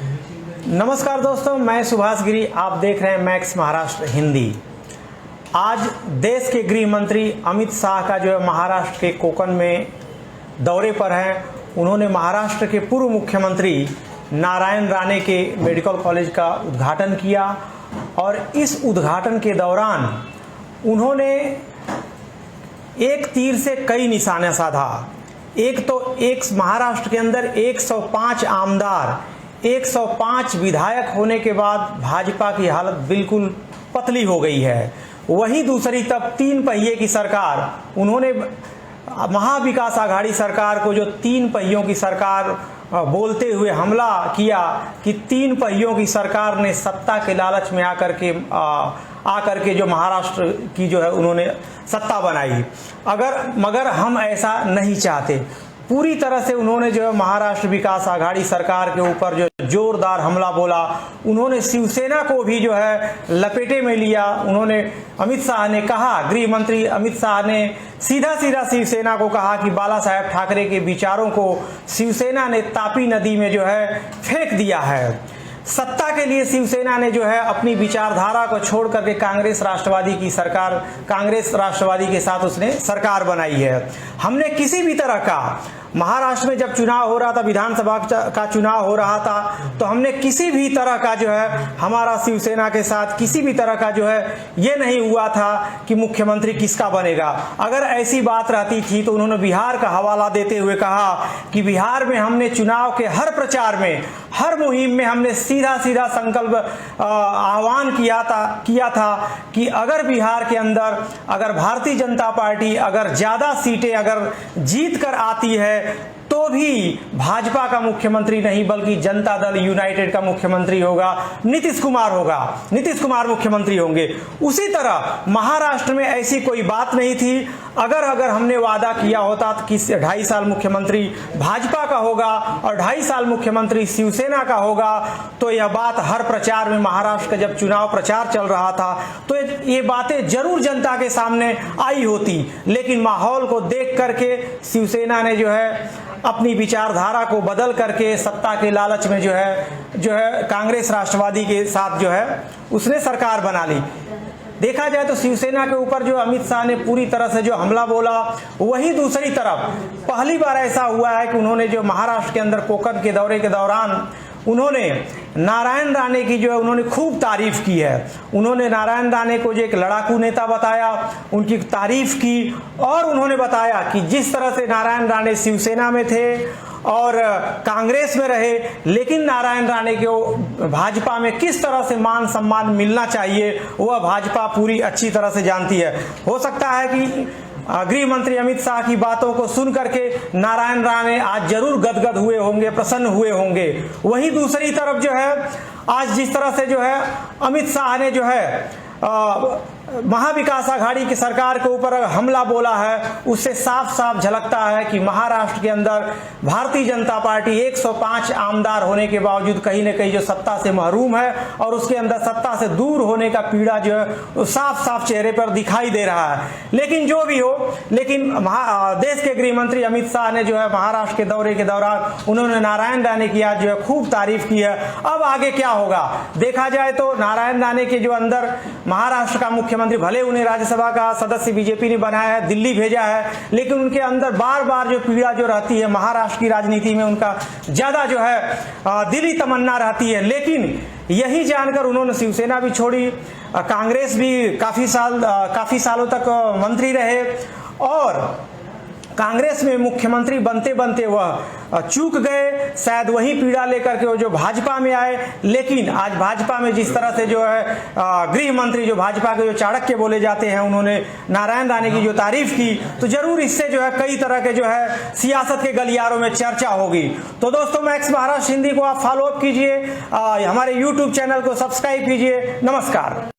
नमस्कार दोस्तों, मैं सुभाष गिरी। आप देख रहे हैं मैक्स महाराष्ट्र हिंदी। आज देश के गृह मंत्री अमित शाह का जो है महाराष्ट्र के कोकण में दौरे पर है। उन्होंने महाराष्ट्र के पूर्व मुख्यमंत्री नारायण राणे के मेडिकल कॉलेज का उद्घाटन किया और इस उद्घाटन के दौरान उन्होंने एक तीर से कई निशाने साधा। एक तो महाराष्ट्र के अंदर 105 आमदार, 105 विधायक होने के बाद भाजपा की हालत बिल्कुल पतली हो गई है। वहीं दूसरी तरफ 3 पहिए की सरकार, उन्होंने महाविकास आघाड़ी सरकार को, जो 3 पहियों की सरकार बोलते हुए हमला किया कि 3 पहियों की सरकार ने सत्ता के लालच में आकर के जो महाराष्ट्र की जो है उन्होंने सत्ता बनाई। मगर हम ऐसा नहीं चाहते। पूरी तरह से उन्होंने जो है महाराष्ट्र विकास आघाड़ी सरकार के ऊपर जो जोरदार हमला बोला। उन्होंने शिवसेना को भी जो है लपेटे में लिया। उन्होंने अमित शाह ने कहा, गृह मंत्री अमित शाह ने सीधा शिवसेना को कहा कि बाला साहेब ठाकरे के विचारों को शिवसेना ने तापी नदी में जो है फेंक दिया है। सत्ता के लिए शिवसेना ने जो है अपनी विचारधारा को छोड़ करके कांग्रेस राष्ट्रवादी के साथ उसने सरकार बनाई है। हमने किसी भी तरह का, महाराष्ट्र में जब चुनाव हो रहा था, विधानसभा का चुनाव हो रहा था, तो हमने किसी भी तरह का जो है हमारा शिवसेना के साथ किसी भी तरह का जो है ये नहीं हुआ था कि मुख्यमंत्री किसका बनेगा। अगर ऐसी बात रहती थी तो उन्होंने बिहार का हवाला देते हुए कहा कि बिहार में हमने चुनाव के हर प्रचार में, हर मुहिम में हमने सीधा संकल्प आह्वान किया था कि अगर बिहार के अंदर अगर भारतीय जनता पार्टी अगर ज्यादा सीटें अगर जीत कर आती है तो भी भाजपा का मुख्यमंत्री नहीं बल्कि जनता दल यूनाइटेड का मुख्यमंत्री होगा, नीतीश कुमार मुख्यमंत्री होंगे। उसी तरह महाराष्ट्र में ऐसी कोई बात नहीं थी। अगर हमने वादा किया होता कि 2.5 साल मुख्यमंत्री भाजपा का होगा और 2.5 साल मुख्यमंत्री शिवसेना का होगा, तो यह बात हर प्रचार में, महाराष्ट्र का जब चुनाव प्रचार चल रहा था तो ये बातें जरूर जनता के सामने आई होती। लेकिन माहौल को देख करके शिवसेना ने जो है अपनी विचारधारा को बदल करके सत्ता के लालच में जो है कांग्रेस राष्ट्रवादी के साथ जो है उसने सरकार बना ली। देखा जाए तो शिवसेना के ऊपर जो अमित शाह ने पूरी तरह से जो हमला बोला, वहीं दूसरी तरफ पहली बार ऐसा हुआ है कि उन्होंने जो महाराष्ट्र के अंदर कोकण के दौरे के दौरान उन्होंने नारायण राणे की जो है उन्होंने खूब तारीफ की है। उन्होंने नारायण राणे को जो एक लड़ाकू नेता बताया, उनकी तारीफ की और उन्होंने बताया कि जिस तरह से नारायण राणे शिवसेना में थे और कांग्रेस में रहे, लेकिन नारायण राणे को भाजपा में किस तरह से मान सम्मान मिलना चाहिए वह भाजपा पूरी अच्छी तरह से जानती है। हो सकता है कि गृह मंत्री अमित शाह की बातों को सुन करके नारायण राणे आज जरूर गदगद हुए होंगे, प्रसन्न हुए होंगे। वहीं दूसरी तरफ जो है आज जिस तरह से जो है अमित शाह ने जो है महाविकास आघाड़ी की सरकार के ऊपर हमला बोला है, उससे साफ झलकता है कि महाराष्ट्र के अंदर भारतीय जनता पार्टी 105 आमदार होने के बावजूद कहीं न कहीं जो सत्ता से महरूम है और उसके अंदर सत्ता से दूर होने का पीड़ा जो है वो साफ चेहरे पर दिखाई दे रहा है। लेकिन जो भी हो, लेकिन देश के गृह मंत्री अमित शाह ने जो है महाराष्ट्र के दौरे के दौरान उन्होंने नारायण राणे की आज जो है खूब तारीफ की है। अब आगे क्या होगा देखा जाए तो नारायण राणे के जो अंदर महाराष्ट्र का मुख्यमंत्री, भले उन्हें राज्यसभा का सदस्य बीजेपी ने बनाया है, दिल्ली भेजा है, लेकिन उनके अंदर बार जो पीड़ा जो रहती है महाराष्ट्र की राजनीति में, उनका ज्यादा जो है दिली तमन्ना रहती है। लेकिन यही जानकर उन्होंने शिवसेना भी छोड़ी, कांग्रेस भी काफी सालों तक मंत्री रहे और कांग्रेस में मुख्यमंत्री बनते वह चूक गए। शायद वही पीड़ा लेकर के वो जो भाजपा में आए। लेकिन आज भाजपा में जिस तरह से जो है गृह मंत्री जो भाजपा के जो चाणक्य बोले जाते हैं, उन्होंने नारायण राणे की जो तारीफ की, तो जरूर इससे जो है कई तरह के जो है सियासत के गलियारों में चर्चा होगी। तो दोस्तों, मैक्स महाराष्ट्र हिंदी को आप फॉलो अप कीजिए, हमारे यूट्यूब चैनल को सब्सक्राइब कीजिए। नमस्कार।